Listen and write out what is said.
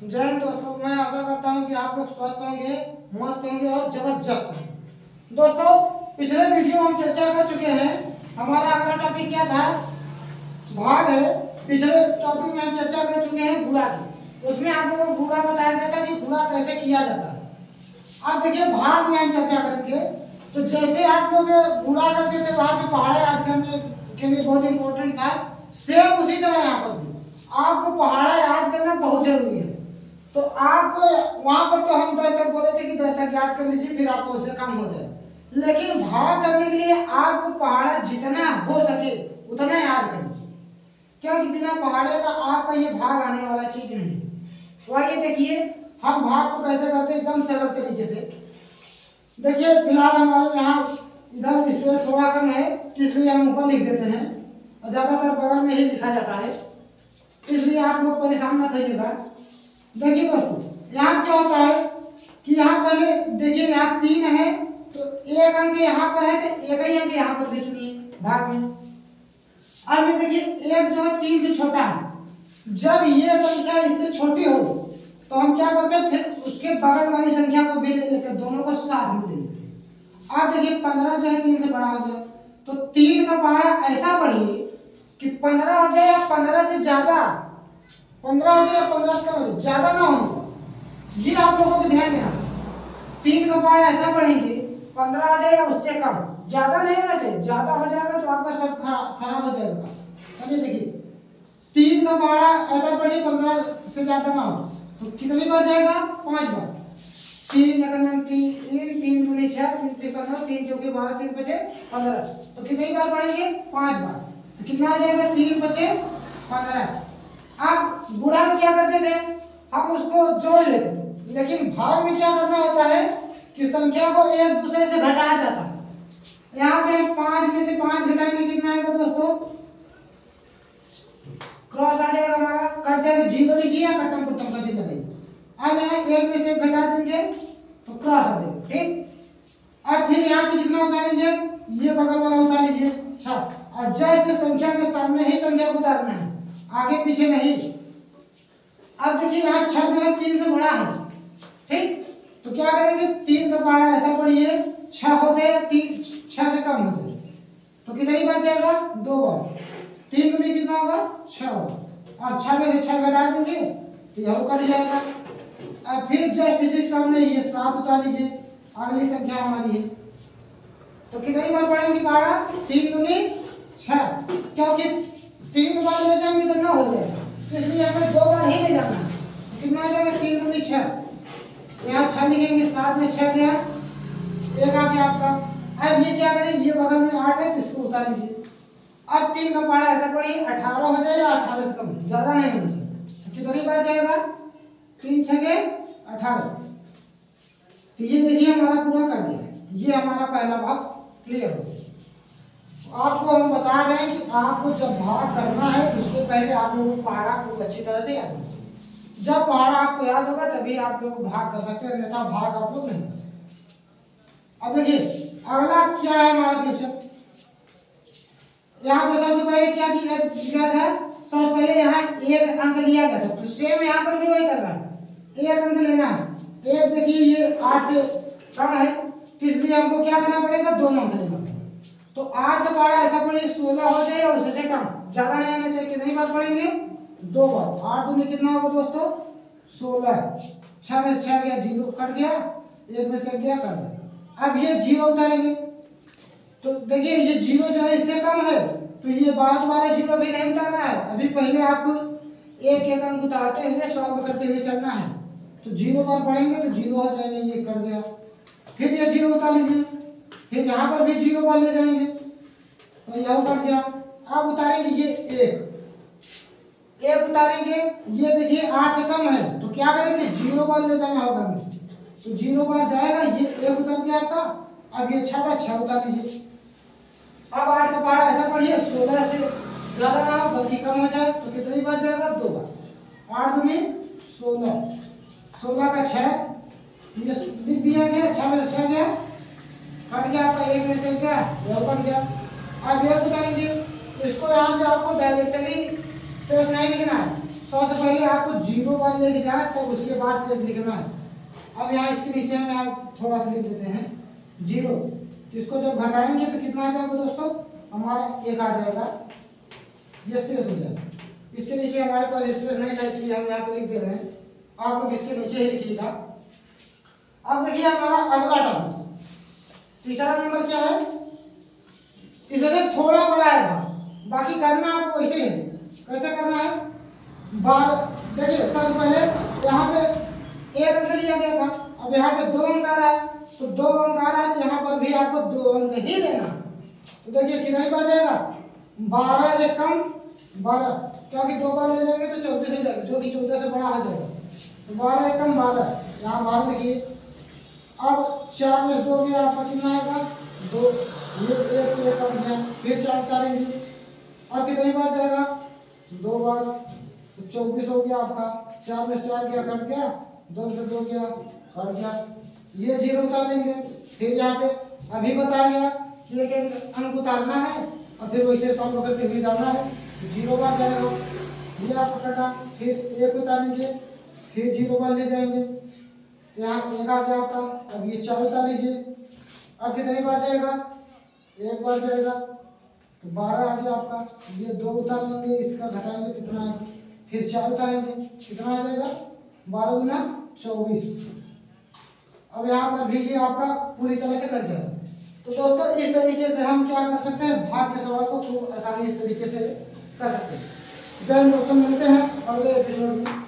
जय हिंद दोस्तों, मैं आशा करता हूं कि आप लोग स्वस्थ होंगे, मस्त होंगे और जबरदस्त होंगे। दोस्तों, पिछले वीडियो में हम चर्चा कर चुके हैं। हमारा अगला टॉपिक क्या था? भाग है। पिछले टॉपिक में हम चर्चा कर चुके हैं गुणा की। उसमें आप लोगों को गुणा बताया गया था कि गुणा कैसे किया जाता है। अब देखिए, भाग में हम चर्चा करेंगे। तो जैसे आप लोग गुणा करते थे वहां पे पहाड़े याद करने के लिए बहुत इंपॉर्टेंट था, सेम उसी तरह यहाँ पर भी आपको पहाड़ा याद करना बहुत जरूरी है। तो आपको वहां पर तो हम 10 तक बोले थे कि 10 तक याद कर लीजिए, फिर आपको उससे कम हो जाए। लेकिन भाग करने के लिए आपको पहाड़ा जितना हो सके उतना याद कर लीजिए, क्योंकि बिना पहाड़े का आपका ये भाग आने वाला चीज नहीं। तो आइए देखिए हम भाग को कैसे करते हैं एकदम सरल तरीके से। देखिए, फिलहाल हमारे यहाँ इधर स्पेस थोड़ा कम है, इसलिए हम ऊपर लिख देते हैं और ज्यादातर बगल में ही लिखा जाता है, इसलिए आप लोग परेशान मत होइएगा। देखिए दोस्तों, यहाँ क्या होता है कि यहाँ पहले देखिए, यहाँ 3 है तो एक अंक यहाँ पर है तो एक ही अंक यहाँ पर भी चुनिए भाग में। अब ये देखिए, एक जो है 3 से छोटा है। जब ये संख्या इससे छोटी हो तो हम क्या करते हैं, फिर उसके बगल वाली संख्या को भी ले लेते हैं, दोनों को साथ में ले लेते हैं। अब देखिए 15 जो है 3 से बड़ा हो गया, तो 3 का पहाड़ा ऐसा पढ़िए कि 15 हो जाए या 15 से ज्यादा, 15 हो जाए या 15 से कम, ज्यादा ना हो। ये आप लोगों को ध्यान देना। 3 का पहाड़ा ऐसा पढ़ेंगे 15 हो जाए या उससे कम, ज्यादा नहीं होना चाहिए। ज्यादा हो जाएगा तो आपका सब खराब हो जाएगा। चलिए देखिए, 3 का पहाड़ा ऐसा पढ़िए 15 से ज्यादा ना हो, तो कितनी बार जाएगा? 5 बार। 3 3 3 दूनी 6, 3 3 9, 3 चौके 12, 3 5 15, तो कितनी बार पढ़ेंगे? 5 बार। तो कितना आ जाएगा? 3 5 15। आप गुणा में क्या करते थे, हम उसको जोड़ लेते थे, लेकिन भाग में क्या करना होता है कि संख्या को एक दूसरे से घटाया जाता है। यहाँ पे 5 में से 5 घटाएंगे, कितना आएगा दोस्तों? क्रॉस आ जाएगा हमारा, कट जाएगा, 0 लिखिए, कट्टम कुट्टम का चिन्ह लगाइए। अब यहाँ 1 में से घटा देंगे तो क्रॉस आ जाएगा, ठीक। अब फिर यहाँ से कितना उतारेंगे? ये बगल वाला उतार लीजिए 6, और जस्ट संख्या के सामने ही संख्या को उतारना है, आगे पीछे नहीं। अब देखिए यहाँ 6 जो है 3 से बड़ा है, ठीक। तो क्या करेंगे, 3 का पहाड़ा ऐसा पढ़िए 6 हो जाए, 6 से कम हो जाए, तो कितनी बार जाएगा? 2 बार। 3 दूनी कितना होगा? 6 होगा। अब 6 में से 6 घटा देंगे तो यह कट जाएगा। अब फिर जस्ट इसी सामने ये 7 उतार लीजिए, अगली संख्या हमारी है, तो कितनी बार पढ़ेंगे पहाड़ा? 3 दूनी 6, क्योंकि 3 बार ले जाएंगे तो 9 हो जाएगा, इसलिए हमें 2 बार ही ले जाना है। कितना आ जाएगा? 3 दूनी 6, यहाँ 6 लिखेंगे, 7 में 6 गया, 1 आ गया आपका। अब ये क्या करेंगे, ये बगल में 8 है तो इसको उतार लीजिए। अब 3 का पहाड़ा ऐसा पढ़िए 18 हो जाए या 18 से कम, ज्यादा नहीं होना चाहिए। कितनी बार जाएगा? 3 6 18। तो ये देखिए हमारा पूरा कर दिया, ये हमारा पहला भाग क्लियर हो गया। आपको हम बता रहे हैं कि आपको जब भाग करना है उसके पहले आप लोगों को पहाड़ा को अच्छी तरह से याद होना चाहिए। जब पहाड़ा आपको याद होगा तभी आप लोग भाग कर सकते हैं, अन्यथा भाग आप लोग नहीं कर सकते। अब देखिए अगला क्या है हमारा क्वेश्चन। यहाँ पे सबसे पहले क्या किया था? सबसे पहले यहाँ 1 अंक लिया गया था, तो सेम यहाँ पर भी वही करना है, 1 अंक लेना है। 1 देखिए ये 8 से कम है, तो इसलिए हमको क्या करना पड़ेगा? 2 अंक लेना पड़ेगा। तो 8 का पहाड़ा ऐसा पढ़िए 16 हो जाए और उससे कम, ज्यादा नहीं होना चाहिए। कितनी बार पढ़ेंगे? 2 बार। 8 दूनी कितना होगा दोस्तों? 16। 6 में 6 गया, 0 कट गया, 1 में से गया, कट गया। अब ये 0 उतारेंगे, तो देखिए ये 0 जो है इससे कम है, तो ये बाद वाला 0 भी नहीं उतारना है। अभी पहले आपको एक अंक उतारते हुए सॉल्व करते हुए चलना है। तो 0 बार पढ़ेंगे तो 0 हो जाएगा, ये कट गया। फिर ये 0 उतार लीजिए, फिर यहाँ पर भी 0 बार ले जाएंगे तो यह कट गया। अब उतारेंगे ये 1 उतारेंगे, ये देखिए 8 से कम है, तो क्या करेंगे? 0 बार ले जाना होगा हमें, तो 0 बार जाएगा, ये 1 उतर गया आपका। अब ये 6 का 6 उतार लीजिए। अब 8 का पहाड़ा ऐसा पढ़िए 16 से ज्यादा ना हो बल्कि कम हो जाए, तो कितनी बार जाएगा? 2 बार। 8 दूनी 16, 16 का 6, ये लिख दिया गया, 6 में से 6 गया, कट गया आपका, 1 में से गया, यह कट गया। अब 1 उतारेंगे, इसको यहाँ पे आपको डायरेक्टली शेष नहीं लिखना है, सबसे पहले आपको 0 बार लेके जाना है, तब उसके बाद शेष लिखना है। अब यहाँ इसके नीचे हम यहाँ थोड़ा सा लिख देते हैं 0। इसको जब घटाएंगे तो कितना आ जाएगा दोस्तों, हमारा 1 आ जाएगा, ये शेष हो जाएगा। इसके नीचे हमारे पास स्पेस नहीं था इसलिए हम यहाँ पे लिख दे रहे हैं, आप लोग इसके नीचे ही लिखिएगा। अब देखिए हमारा अगला टॉपिक, तीसरा नंबर क्या है, इससे थोड़ा बड़ा है भाग, बाकी करना आपको वैसे ही है। कैसे करना है, देखिए सबसे पहले यहाँ पे 1 अंक लिया गया था, अब यहाँ पे 2 अंक आ रहा है, तो 2 अंक आ रहा है, तो यहाँ पर भी आपको 2 अंक ही लेना। तो देखिए कितना बार जाएगा, 12 एक कम 12, क्योंकि 2 बार ले जाएंगे तो 24 हो जाएगा, जो कि 14 से बड़ा आ जाएगा। तो 12 एक कम 12, यहाँ 12 देखिए। अब 4 में 2 गया, आपका कितना आएगा 2, ये 1 से 1 कट गया, फिर 4 उतारेंगे, अब कितनी बार जाएगा 2 बार, तो 24 हो गया आपका। 4 में 4 गया कट गया, 2 में से 2 गया कट गया, ये 0 उतार देंगे। फिर यहाँ पे अभी बताया गया कि एक अंक उतारना है और फिर वैसे सॉल्व करके भी जाना है, तो 0 बार जाएगा, ये आपका कटा। फिर 1 उतारेंगे, फिर 0 बार ले जाएंगे, तो यहाँ 1 आ गया आपका। अब ये 4 उतार लीजिए, अब कितनी बार जाएगा 1 बार जाएगा, तो 12 आ गया आपका। ये 2 उतार लेंगे, इसका घटाएंगे कितना आएगा, फिर 4 उतारेंगे, कितना आ जाएगा 12 गुना 24। अब यहाँ पर भी ये आपका पूरी तरह से कट जाएगा। तो दोस्तों इस तरीके से हम क्या कर सकते हैं, भाग के सवाल को खूब आसानी तरीके से कर सकते हैं। जय दोस्तों, मिलते हैं अगले एपिसोड में।